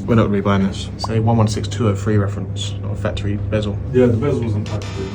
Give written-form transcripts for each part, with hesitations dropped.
We're not going to be buying this. It's a 116203 reference, not a factory bezel. Yeah, the bezel wasn't factory.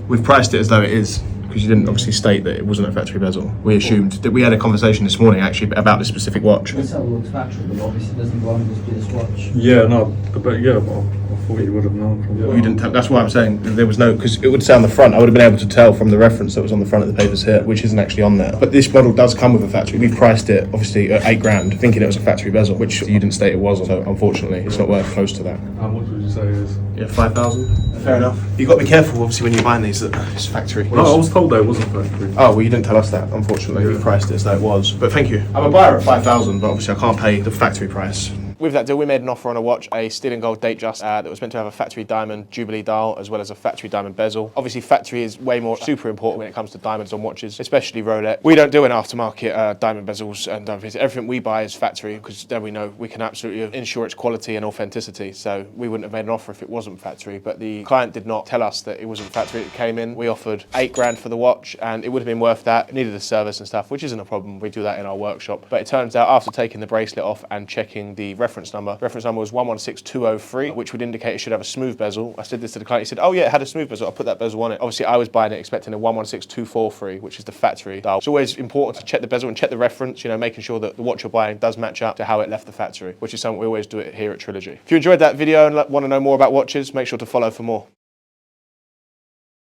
We've priced it as though it is, because you didn't obviously state that it wasn't a factory bezel. We assumed that we had a conversation this morning actually about this specific watch. This looks factory, but obviously doesn't belong to this watch. Yeah, no, but I thought you would have known. From You didn't tell, that's why I'm saying there was no, because it would say on the front, I would have been able to tell from the reference that was on the front of the papers here, which isn't actually on there. But this model does come with a factory. We've priced it obviously at £8,000, thinking it was a factory bezel, which you didn't state it was, so unfortunately it's not worth close to that. How much would you say it is? Yeah, 5,000. Fair enough. You've got to be careful obviously when you're buying these that it's factory. No, I was told that it wasn't factory. Oh, well, you didn't tell us that, unfortunately. We priced it as though it was. But thank you. I'm a buyer at 5,000, but obviously I can't pay the factory price. With that deal, we made an offer on a watch, a steel and gold Datejust that was meant to have a factory diamond Jubilee dial as well as a factory diamond bezel. Obviously, factory is way more super important when it comes to diamonds on watches, especially Rolex. We don't do an aftermarket diamond bezels, and everything we buy is factory because then we know we can absolutely ensure its quality and authenticity. So we wouldn't have made an offer if it wasn't factory, but the client did not tell us that it wasn't factory. It came in, we offered £8,000 for the watch, and it would have been worth that. It needed a service and stuff, which isn't a problem. We do that in our workshop. But it turns out after taking the bracelet off and checking the reference number was 116203, which would indicate it should have a smooth bezel. I said this to the client, he said, oh yeah, it had a smooth bezel, I'll put that bezel on it. Obviously I was buying it expecting a 116243, which is the factory dial. It's always important to check the bezel and check the reference, you know, making sure that the watch you're buying does match up to how it left the factory, which is something we always do it here at Trilogy. If you enjoyed that video and want to know more about watches, make sure to follow for more.